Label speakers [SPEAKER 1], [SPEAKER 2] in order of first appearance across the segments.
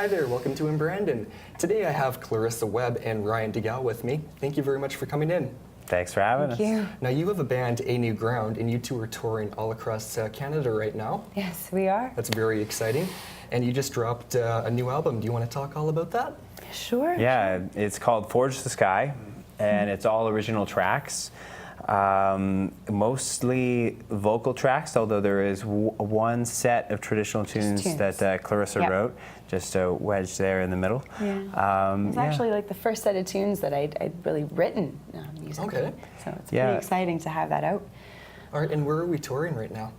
[SPEAKER 1] Hi there, welcome to In Brandon. Today I have Claryssa Webb and Ryan DeGal with me. Thank you very much for coming in.
[SPEAKER 2] Thanks for having us.
[SPEAKER 3] Thank you.
[SPEAKER 1] Now you have a band, A New Ground, and you two are touring all across Canada right now.
[SPEAKER 3] Yes, we are.
[SPEAKER 1] That's very exciting. And you just dropped a new album. Do you want to talk all about that?
[SPEAKER 3] Sure.
[SPEAKER 2] Yeah, it's called Forge the Sky, and it's all original tracks. Mostly vocal tracks, although there is one set of traditional tunes that Claryssa wrote, just a wedge there in the middle.
[SPEAKER 3] Yeah. It's actually like the first set of tunes that I'd really written musically.
[SPEAKER 1] Okay.
[SPEAKER 3] So it's pretty exciting to have that out.
[SPEAKER 1] All right, and where are we touring right now?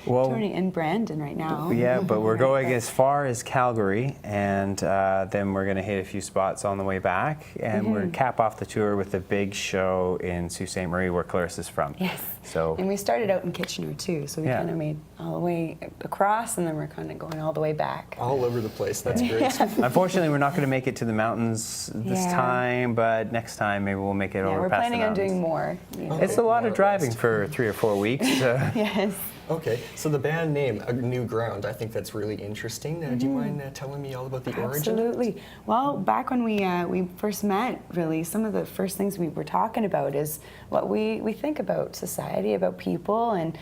[SPEAKER 2] Well,
[SPEAKER 3] touring in Brandon right now.
[SPEAKER 2] Yeah, but we're going as far as Calgary, and then we're going to hit a few spots on the way back, and we're cap off the tour with a big show in Sault Ste. Marie, where Claryssa's from.
[SPEAKER 3] Yes.
[SPEAKER 2] So.
[SPEAKER 3] And we started out in Kitchener too, so we kind of made all the way across, and then we're kind of going all the way back.
[SPEAKER 1] All over the place. That's great.
[SPEAKER 2] Unfortunately, we're not going to make it to the mountains this time, but next time maybe we'll make it over
[SPEAKER 3] we're
[SPEAKER 2] past
[SPEAKER 3] planning
[SPEAKER 2] the
[SPEAKER 3] on
[SPEAKER 2] mountains.
[SPEAKER 3] doing more.
[SPEAKER 1] Okay.
[SPEAKER 2] It's a lot of driving for 3 or 4 weeks.
[SPEAKER 3] Yes.
[SPEAKER 1] Okay, so the band name, A New Ground, I think that's really interesting. Do you mind telling me all about the origin?
[SPEAKER 3] Absolutely. Well, back when we first met, really, some of the first things we were talking about is what we think about society, about people, and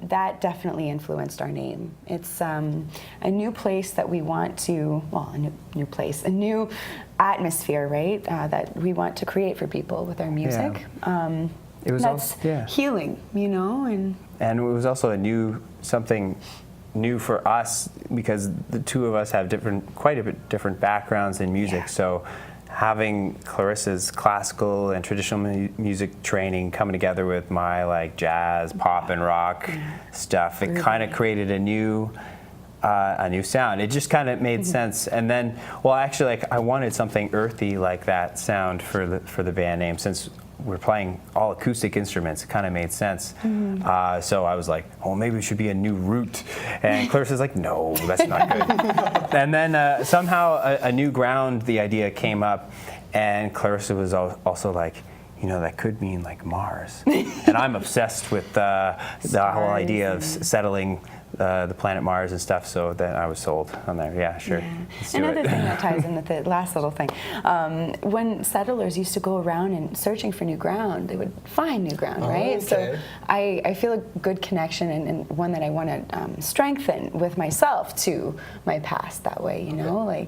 [SPEAKER 3] that definitely influenced our name. It's a new place that we want to, well, a new place, a new atmosphere, right, that we want to create for people with our music.
[SPEAKER 2] Yeah. It was
[SPEAKER 3] that's
[SPEAKER 2] also,
[SPEAKER 3] healing, you know,
[SPEAKER 2] and it was also something new for us, because the two of us have quite a bit different backgrounds in music.
[SPEAKER 3] Yeah.
[SPEAKER 2] So having Claryssa's classical and traditional music training coming together with my jazz, pop, and rock stuff, it kind of created a new sound. It just kind of made sense. And then, well, actually, I wanted something earthy like that sound for the band name, since we're playing all acoustic instruments. It kind of made sense. So I was like, oh, maybe it should be a new root. And Claryssa's like, no, that's not good. And then somehow a New Ground, the idea came up, and Claryssa was also like, you know, that could mean like Mars. And I'm obsessed with the whole idea of settling the planet Mars and stuff, so then I was sold on there. Yeah, sure.
[SPEAKER 3] Yeah.
[SPEAKER 2] Let's do
[SPEAKER 3] Another
[SPEAKER 2] it.
[SPEAKER 3] thing that ties in with the last little thing, when settlers used to go around and searching for new ground, they would find new ground, right?
[SPEAKER 1] Okay.
[SPEAKER 3] So I feel a good connection, and one that I want to strengthen with myself to my past that way, you know?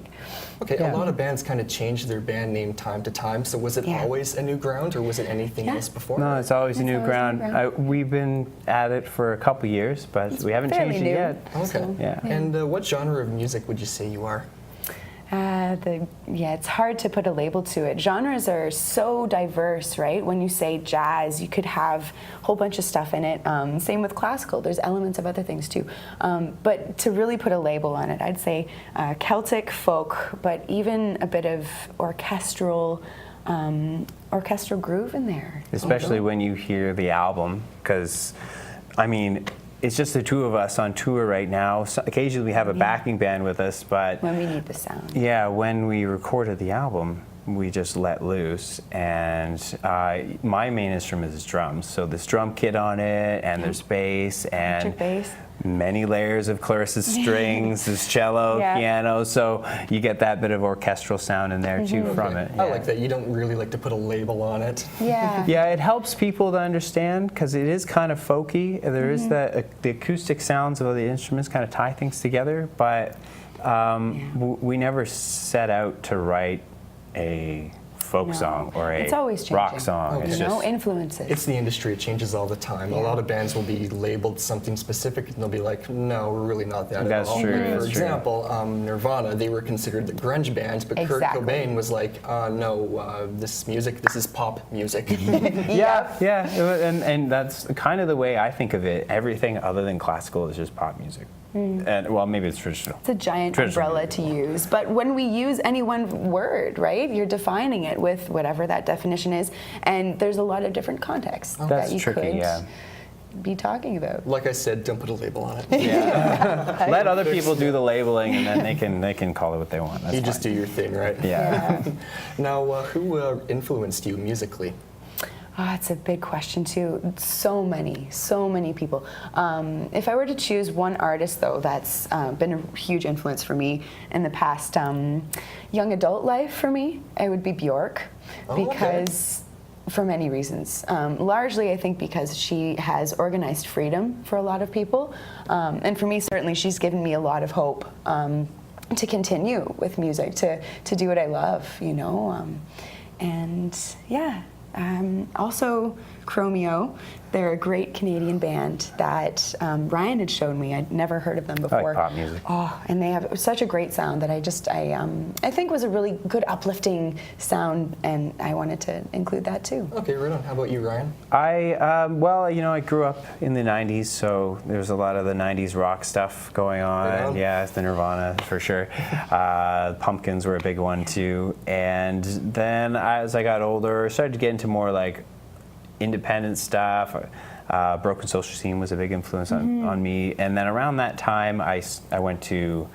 [SPEAKER 1] Okay, a lot of bands kind of change their band name time to time, so was it always A New Ground, or was it anything else before?
[SPEAKER 2] No, it's always a new ground. We've been at it for a couple years, but we haven't changed it yet.
[SPEAKER 1] Okay.
[SPEAKER 2] So, yeah.
[SPEAKER 1] And what genre of music would you say you are?
[SPEAKER 3] It's hard to put a label to it. Genres are so diverse, right? When you say jazz, you could have a whole bunch of stuff in it. Same with classical. There's elements of other things too. But to really put a label on it, I'd say Celtic folk, but even a bit of orchestral groove in there.
[SPEAKER 2] Especially when you hear the album, because, I mean, it's just the two of us on tour right now. So occasionally we have a backing band with us, but
[SPEAKER 3] when we need the sound.
[SPEAKER 2] Yeah, when we recorded the album, we just let loose, and my main instrument is drums. So there's drum kit on it, and there's bass, and
[SPEAKER 3] bass.
[SPEAKER 2] Many layers of Claryssa's strings, there's cello, piano, so you get that bit of orchestral sound in there too from it.
[SPEAKER 1] I like that. You don't really like to put a label on it.
[SPEAKER 3] Yeah.
[SPEAKER 2] Yeah, it helps people to understand, because it is kind of folky. There is the acoustic sounds of the instruments kind of tie things together, but we never set out to write a folk song or a
[SPEAKER 3] it's always
[SPEAKER 2] rock song.
[SPEAKER 1] Okay.
[SPEAKER 2] It's
[SPEAKER 3] No
[SPEAKER 2] just
[SPEAKER 3] influences.
[SPEAKER 1] It's the industry, it changes all the time. A lot of bands will be labeled something specific, and they'll be like, no, we're really not that
[SPEAKER 2] That's
[SPEAKER 1] at all.
[SPEAKER 2] true,
[SPEAKER 1] For
[SPEAKER 2] that's true.
[SPEAKER 1] example, Nirvana, they were considered the grunge band, but Kurt Cobain was like, no, this music, this is pop music.
[SPEAKER 2] and that's kind of the way I think of it. Everything other than classical is just pop music. And well, maybe it's traditional.
[SPEAKER 3] It's a giant umbrella to use. But when we use any one word, right, you're defining it with whatever that definition is, and there's a lot of different contexts that you could be talking about.
[SPEAKER 1] Like I said, don't put a label on it.
[SPEAKER 2] Yeah. Let other people do the labeling, and then they can call it what they want. That's
[SPEAKER 1] you
[SPEAKER 2] fine.
[SPEAKER 1] just do your thing, right?
[SPEAKER 2] Yeah.
[SPEAKER 1] Now, who influenced you musically?
[SPEAKER 3] Oh, it's a big question too. So many people. If I were to choose one artist though, that's been a huge influence for me in the past young adult life for me, it would be Bjork, because for many reasons. Largely, I think because she has organized freedom for a lot of people, and for me, certainly, she's given me a lot of hope to continue with music, to do what I love, you know, and yeah. Also, Chromeo, they're a great Canadian band that Ryan had shown me. I'd never heard of them before.
[SPEAKER 2] I like pop music.
[SPEAKER 3] Oh, and they have such a great sound that I think was a really good uplifting sound, and I wanted to include that too.
[SPEAKER 1] Okay, right on. How about you, Ryan?
[SPEAKER 2] Well, you know, I grew up in the 90s, so there was a lot of the 90s rock stuff going on.
[SPEAKER 1] Right on.
[SPEAKER 2] Yeah, the Nirvana for sure. Pumpkins were a big one too. And then as I got older, I started to get into more like independent stuff. Broken Social Scene was a big influence on me. And then around that time, I went to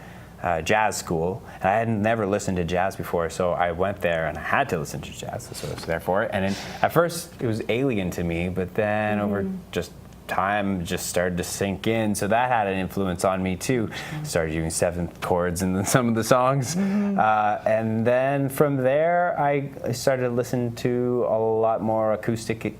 [SPEAKER 2] jazz school. And I had never listened to jazz before, so I went there and I had to listen to jazz, so I was there for it. And then, at first, it was alien to me, but then over just time just started to sink in, so that had an influence on me too. Started using seventh chords in some of the songs, and then from there I started to listen to a lot more acoustic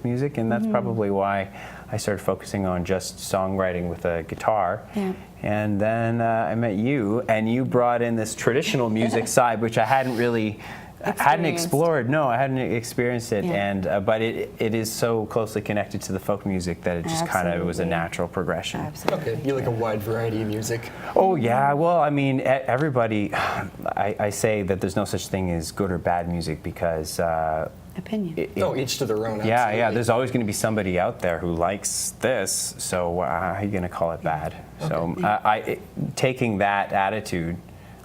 [SPEAKER 2] music, and that's probably why I started focusing on just songwriting with a guitar.
[SPEAKER 3] Yeah.
[SPEAKER 2] And then I met you, and you brought in this traditional music side, which I hadn't really hadn't explored. No, I hadn't experienced it, and but it is so closely connected to the folk music that it just kind of was a natural progression.
[SPEAKER 3] Absolutely.
[SPEAKER 1] Okay, you like a wide variety of music.
[SPEAKER 2] Oh yeah, well, I mean, everybody. I say that there's no such thing as good or bad music because.
[SPEAKER 3] Opinion.
[SPEAKER 1] Each to their own.
[SPEAKER 2] Yeah,
[SPEAKER 1] Absolutely.
[SPEAKER 2] yeah. There's always going to be somebody out there who likes this. So how are you going to call it bad? Okay. So taking that attitude,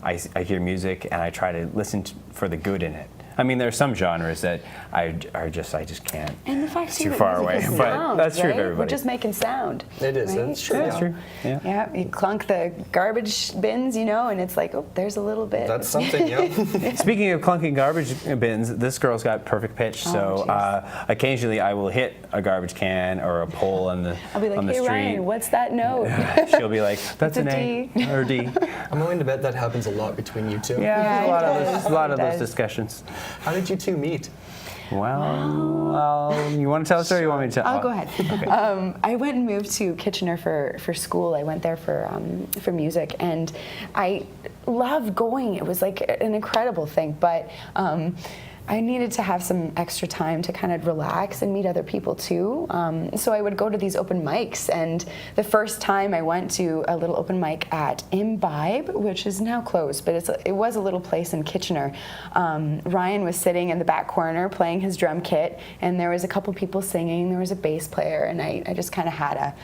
[SPEAKER 2] I hear music and I try to listen for the good in it. I mean, there are some genres that I just can't.
[SPEAKER 3] And the fact
[SPEAKER 2] it's too far away,
[SPEAKER 3] sound,
[SPEAKER 2] but that's true of everybody.
[SPEAKER 3] We're just making sound.
[SPEAKER 1] It is.
[SPEAKER 3] Right?
[SPEAKER 1] That's true.
[SPEAKER 2] That's true. Yeah.
[SPEAKER 3] Yeah, you clunk the garbage bins, you know, and it's like, oh, there's a little bit.
[SPEAKER 1] That's something, yeah.
[SPEAKER 2] Speaking of clunking garbage bins, this girl's got perfect pitch. So occasionally I will hit a garbage can or a pole on the
[SPEAKER 3] I'll be like,
[SPEAKER 2] on the
[SPEAKER 3] hey,
[SPEAKER 2] street.
[SPEAKER 3] Ryan, what's that note?
[SPEAKER 2] She'll be like, that's an
[SPEAKER 3] A
[SPEAKER 2] A or D.
[SPEAKER 1] I'm willing to bet that happens a lot between you two.
[SPEAKER 2] Yeah,
[SPEAKER 3] Yeah,
[SPEAKER 2] a lot of
[SPEAKER 3] it
[SPEAKER 2] those
[SPEAKER 3] does.
[SPEAKER 2] discussions.
[SPEAKER 1] How did you two meet?
[SPEAKER 2] Well, you want to tell us or you want me to tell?
[SPEAKER 3] I'll go ahead.
[SPEAKER 2] Okay.
[SPEAKER 3] I went and moved to Kitchener for school. I went there for music, and I loved going. It was like an incredible thing, but I needed to have some extra time to kind of relax and meet other people too. So I would go to these open mics, and the first time I went to a little open mic at Imbibe, which is now closed, but it was a little place in Kitchener. Ryan was sitting in the back corner playing his drum kit, and there was a couple people singing. There was a bass player, and I just kind of had a,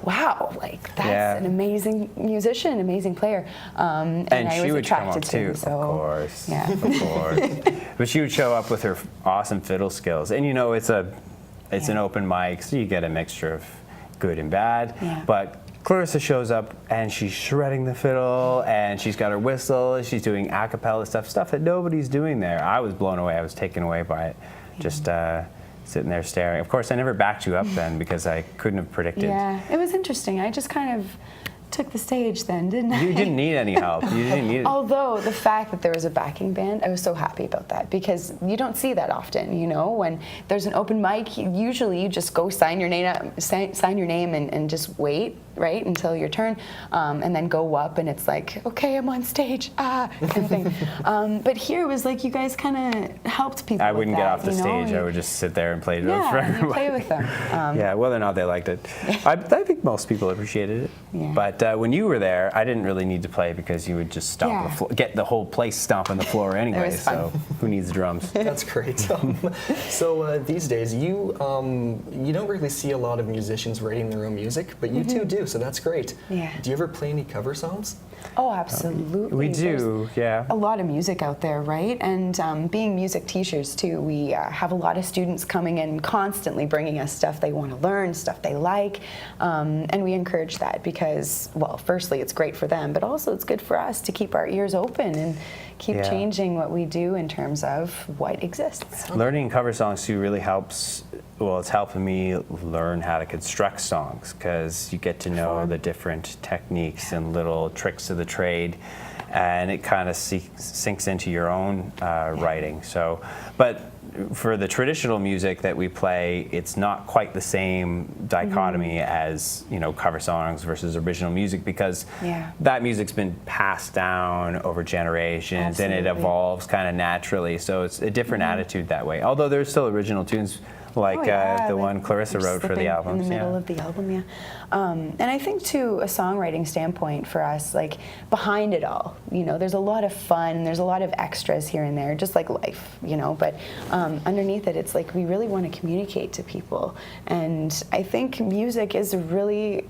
[SPEAKER 3] wow, like that's an amazing musician, amazing player. And I
[SPEAKER 2] she
[SPEAKER 3] was
[SPEAKER 2] would come
[SPEAKER 3] attracted
[SPEAKER 2] up
[SPEAKER 3] to him.
[SPEAKER 2] too,
[SPEAKER 3] So,
[SPEAKER 2] of course.
[SPEAKER 3] yeah.
[SPEAKER 2] Of course. But she would show up with her awesome fiddle skills, and you know it's an open mic, so you get a mixture of good and bad.
[SPEAKER 3] Yeah.
[SPEAKER 2] But Claryssa shows up and she's shredding the fiddle, and she's got her whistle. She's doing a cappella stuff that nobody's doing there. I was blown away. I was taken away by it. Just sitting there staring. Of course, I never backed you up then because I couldn't have predicted.
[SPEAKER 3] Yeah, it was interesting. I just kind of took the stage then, didn't I?
[SPEAKER 2] You didn't need any help. You didn't need it.
[SPEAKER 3] Although the fact that there was a backing band, I was so happy about that, because you don't see that often, you know. When there's an open mic, usually you just go sign your name and just wait, right, until your turn, and then go up, and it's like, okay, I'm on stage, kind of thing. But here it was like you guys kind of helped people.
[SPEAKER 2] I wouldn't get off the stage.
[SPEAKER 3] And
[SPEAKER 2] I would just sit there and play it for
[SPEAKER 3] yeah,
[SPEAKER 2] everybody.
[SPEAKER 3] you play with them.
[SPEAKER 2] Yeah, whether or not they liked it. I think most people appreciated it.
[SPEAKER 3] Yeah.
[SPEAKER 2] But when you were there, I didn't really need to play because you would just stomp the floor, get the whole place stomping the floor anyway.
[SPEAKER 3] was fun.
[SPEAKER 2] So who needs drums?
[SPEAKER 1] That's great. So these days, you don't really see a lot of musicians writing their own music, but you two do, so that's great.
[SPEAKER 3] Yeah.
[SPEAKER 1] Do you ever play any cover songs?
[SPEAKER 3] Oh, absolutely.
[SPEAKER 2] We do, yeah.
[SPEAKER 3] A lot of music out there, right? And being music teachers too, we have a lot of students coming in constantly bringing us stuff they want to learn, stuff they like, and we encourage that because, well, firstly, it's great for them, but also it's good for us to keep our ears open and keep changing what we do in terms of what exists.
[SPEAKER 2] Learning cover songs too really helps. Well, it's helping me learn how to construct songs because you get to know the different techniques and little tricks of the trade, and it kind of sinks into your own writing. So, but for the traditional music that we play, it's not quite the same dichotomy as, you know, cover songs versus original music, because that music's been passed down over generations and it evolves kind of naturally. So it's a different attitude that way. Although there's still original tunes like the one Claryssa wrote for the album.
[SPEAKER 3] In the middle of the album, and I think too, a songwriting standpoint for us, like behind it all, you know, there's a lot of fun, there's a lot of extras here and there, just like life, you know, but underneath it, it's like we really want to communicate to people. And I think music is a really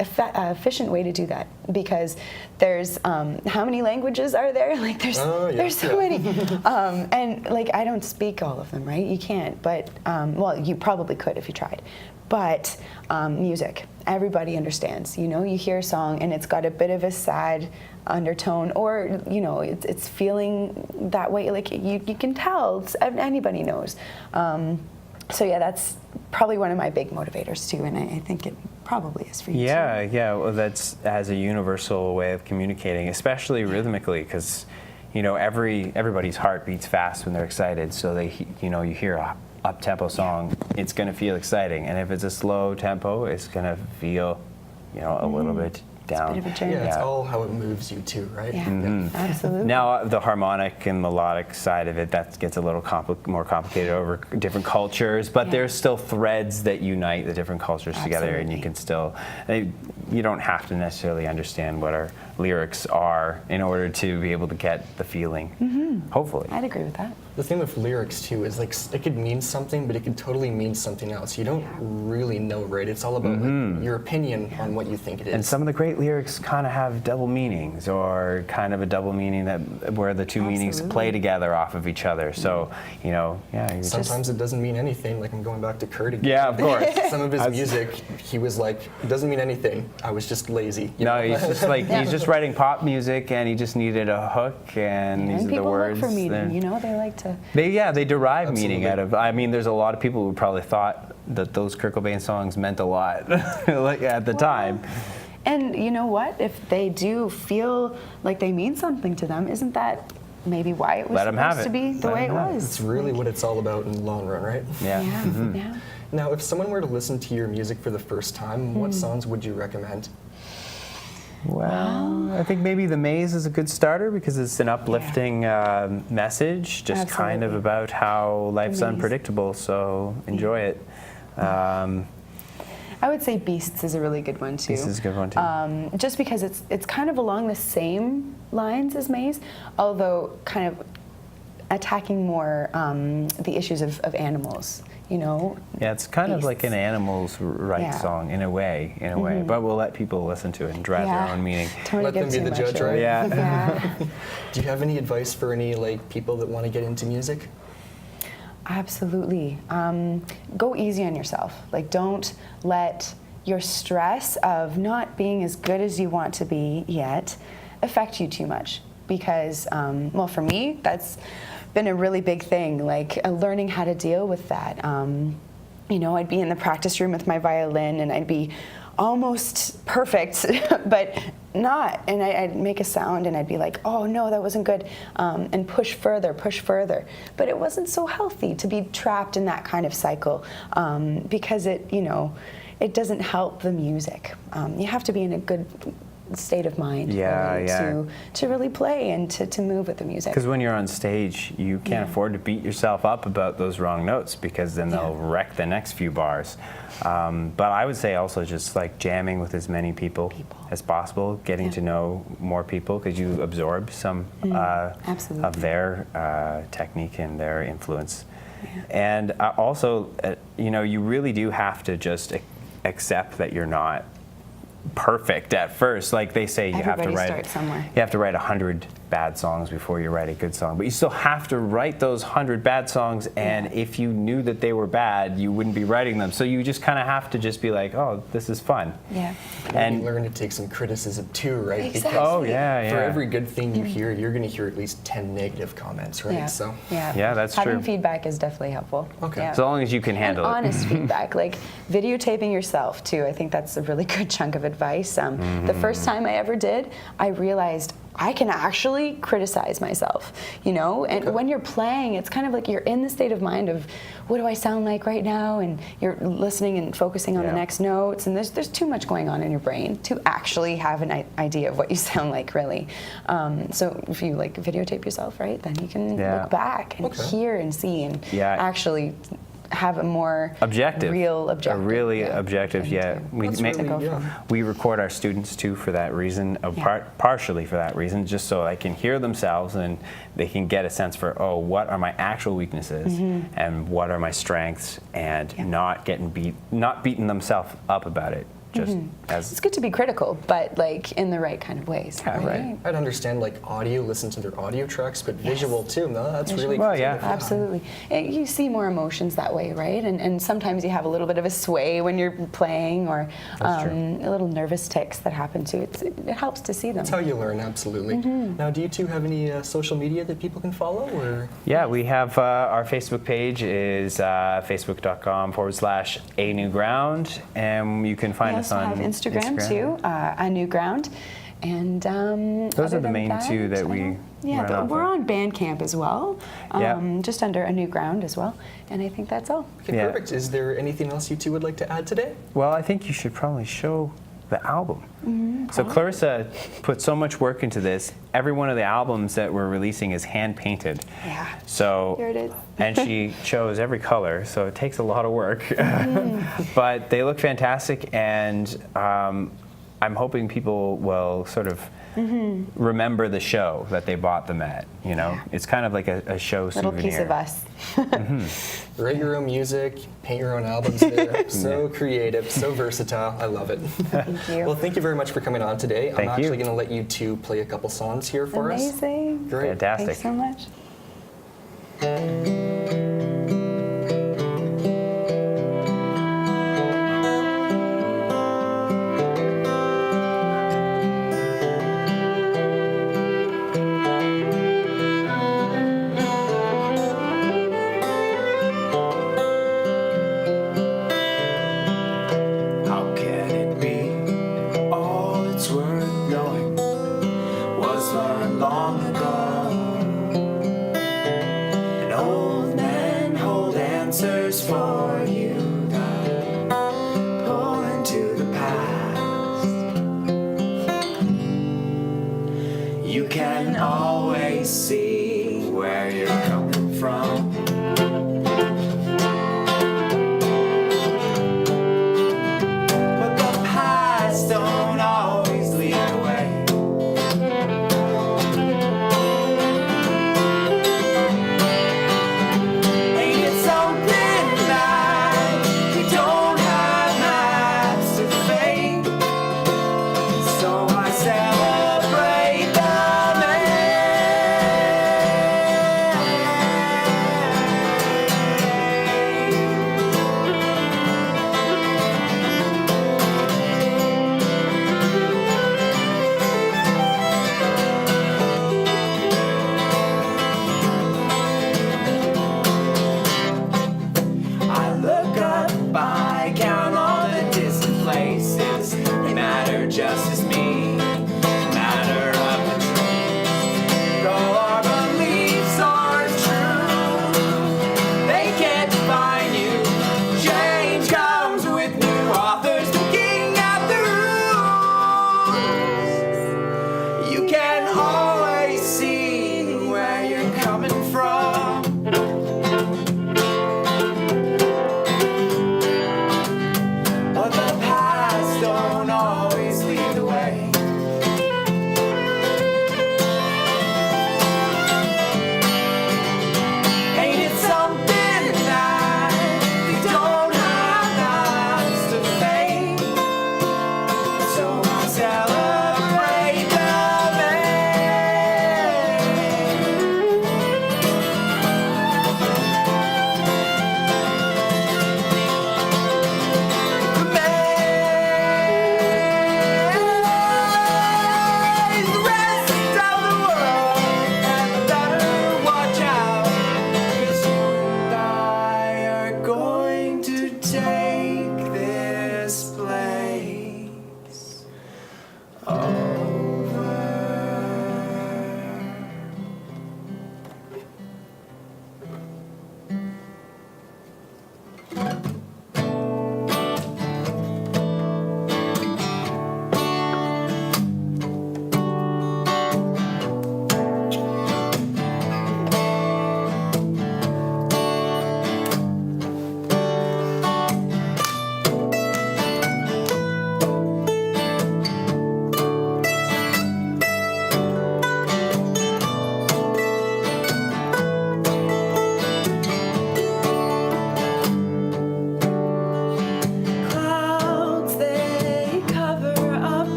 [SPEAKER 3] efficient way to do that, because there's how many languages are there? Like there's so many, and like I don't speak all of them, right? You can't, but well, you probably could if you tried. But music, everybody understands. You know, you hear a song and it's got a bit of a sad undertone, or you know, it's feeling that way. Like you can tell. Anybody knows. So yeah, that's probably one of my big motivators too, and I think it probably is for you too.
[SPEAKER 2] Yeah, well, that's as a universal way of communicating, especially rhythmically, because you know everybody's heart beats fast when they're excited. So you know, you hear a up-tempo song, it's going to feel exciting, and if it's a slow tempo, it's going to feel, you know, a little bit down.
[SPEAKER 3] It's a bit of a journey.
[SPEAKER 1] Yeah, it's all how it moves you too, right?
[SPEAKER 3] Yeah, absolutely.
[SPEAKER 2] Now the harmonic and melodic side of it, that gets a little more complicated over different cultures, but there's still threads that unite the different cultures together, and you can still, you don't have to necessarily understand what our lyrics are in order to be able to get the feeling, hopefully.
[SPEAKER 3] I'd agree with that.
[SPEAKER 1] The thing with lyrics too is like it could mean something, but it could totally mean something else. You don't really know, right? It's all about like, your opinion on what you think it is.
[SPEAKER 2] And some of the great lyrics kind of have double meanings, or kind of a double meaning where the two meanings play together off of each other. So, you know,
[SPEAKER 1] sometimes it doesn't mean anything. Like I'm going back to Kurt again.
[SPEAKER 2] Yeah, of course.
[SPEAKER 1] Some of his music, he was like, it doesn't mean anything. I was just lazy. You know?
[SPEAKER 2] He's just like he's just writing pop music, and he just needed a hook, and these are the words.
[SPEAKER 3] People look for meaning, you know, they like to.
[SPEAKER 2] They derive meaning out of. I mean, there's a lot of people who probably thought that those Kurt Cobain songs meant a lot, like at the time.
[SPEAKER 3] And you know what? If they do feel like they mean something to them, isn't that maybe why it was supposed to be the way it was?
[SPEAKER 1] It's really what it's all about in the long run, right?
[SPEAKER 2] Yeah.
[SPEAKER 3] Yeah.
[SPEAKER 1] Now, if someone were to listen to your music for the first time, what songs would you recommend?
[SPEAKER 2] Well, I think maybe The Maze is a good starter because it's an uplifting message, just kind of about how life's unpredictable, so enjoy it.
[SPEAKER 3] I would say Beasts is a really good one too.
[SPEAKER 2] Beasts is a good one too.
[SPEAKER 3] Just because it's kind of along the same lines as Maze, although kind of attacking more the issues of animals. You know.
[SPEAKER 2] Yeah, it's kind of like an animals' rights song in a way, but we'll let people listen to it and drive their own meaning.
[SPEAKER 1] Let them be the judge, right?
[SPEAKER 2] Yeah.
[SPEAKER 1] Do you have any advice for any like people that want to get into music?
[SPEAKER 3] Absolutely. Go easy on yourself. Like, don't let your stress of not being as good as you want to be yet affect you too much. Because, well, for me, that's been a really big thing, like learning how to deal with that. You know, I'd be in the practice room with my violin and I'd be almost perfect, but not. And I'd make a sound and I'd be like, oh no, that wasn't good, and push further. But it wasn't so healthy to be trapped in that kind of cycle, because it, you know, it doesn't help the music. You have to be in a good state of mind to really play and to move with the music.
[SPEAKER 2] Because when you're on stage, you can't afford to beat yourself up about those wrong notes, because then they'll wreck the next few bars. But I would say also just like jamming with as many people as possible, getting to know more people, because you absorb some of their technique and their influence. And also, you know, you really do have to just accept that you're not perfect at first. Like they say, you have to
[SPEAKER 3] Everybody
[SPEAKER 2] write.
[SPEAKER 3] starts somewhere.
[SPEAKER 2] You have to write 100 bad songs before you write a good song, but you still have to write those 100 bad songs. And if you knew that they were bad, you wouldn't be writing them. So you just kind of have to just be like, oh, this is fun.
[SPEAKER 3] Yeah.
[SPEAKER 1] And you learn to take some criticism too, right?
[SPEAKER 3] Exactly.
[SPEAKER 1] Because
[SPEAKER 2] Oh yeah,
[SPEAKER 1] for
[SPEAKER 2] yeah.
[SPEAKER 1] every good thing you hear, you're going to hear at least 10 negative comments, right?
[SPEAKER 3] Yeah.
[SPEAKER 1] So
[SPEAKER 2] Yeah, that's
[SPEAKER 3] Having
[SPEAKER 2] true.
[SPEAKER 3] feedback is definitely helpful.
[SPEAKER 1] Okay.
[SPEAKER 3] Yeah.
[SPEAKER 2] So long as you can
[SPEAKER 3] And
[SPEAKER 2] handle it.
[SPEAKER 3] honest feedback, like videotaping yourself too. I think that's a really good chunk of advice. The first time I ever did, I realized I can actually criticize myself, you know? And when you're playing, it's kind of like you're in the state of mind of what do I sound like right now? And you're listening and focusing on the next notes. And there's too much going on in your brain to actually have an idea of what you sound like, really. So if you like videotape yourself, right, then you can look back and hear and see and actually have a more
[SPEAKER 2] objective,
[SPEAKER 3] real objective.
[SPEAKER 2] A really objective, yeah. We record our students too for that reason, partially for that reason, just so they can hear themselves and they can get a sense for, oh, what are my actual weaknesses and what are my strengths, and not beating themselves up about it. Just as
[SPEAKER 3] it's good to be critical, but like in the right kind of ways.
[SPEAKER 2] Yeah, right.
[SPEAKER 1] I'd understand like audio, listen to their audio tracks, but visual too. No, that's really
[SPEAKER 2] Well, yeah.
[SPEAKER 3] Absolutely. And you see more emotions that way, right? And sometimes you have a little bit of a sway when you're playing, or a little nervous tics that happen too. It helps to see them.
[SPEAKER 1] That's how you learn, absolutely. Now, do you two have any social media that people can follow? Or?
[SPEAKER 2] Yeah, we have our Facebook page is facebook.com/A New Ground, and you can find us on
[SPEAKER 3] have Instagram too, A New Ground. And
[SPEAKER 2] those are the main two that we
[SPEAKER 3] yeah, but we're on Bandcamp as well, just under A New Ground as well. And I think that's all.
[SPEAKER 1] Okay, perfect. Is there anything else you two would like to add today?
[SPEAKER 2] Well, I think you should probably show the album. So Claryssa put so much work into this. Every one of the albums that we're releasing is hand painted.
[SPEAKER 3] Yeah.
[SPEAKER 2] So
[SPEAKER 3] here it is.
[SPEAKER 2] and she chose every color, so it takes a lot of work. But they look fantastic, and I'm hoping people will sort of remember the show that they bought them at. You know, it's kind of like a show
[SPEAKER 3] little
[SPEAKER 2] souvenir.
[SPEAKER 3] piece of us.
[SPEAKER 1] Write your own music, paint your own albums. There. So creative, so versatile. I love it.
[SPEAKER 3] Thank you.
[SPEAKER 1] Well, thank you very much for coming on today.
[SPEAKER 2] Thank
[SPEAKER 1] I'm
[SPEAKER 2] you.
[SPEAKER 1] actually going to let you two play a couple songs here for us.
[SPEAKER 3] Amazing.
[SPEAKER 1] Great.
[SPEAKER 2] Fantastic.
[SPEAKER 3] Thanks so much.
[SPEAKER 4] How can it be all that's worth knowing was learned long ago? And old men hold answers for you that pull into the past. You can always see where you're coming from. But the past don't always lead the way. Ain't it something that we don't have maps to fate? So I celebrate the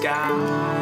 [SPEAKER 4] sky.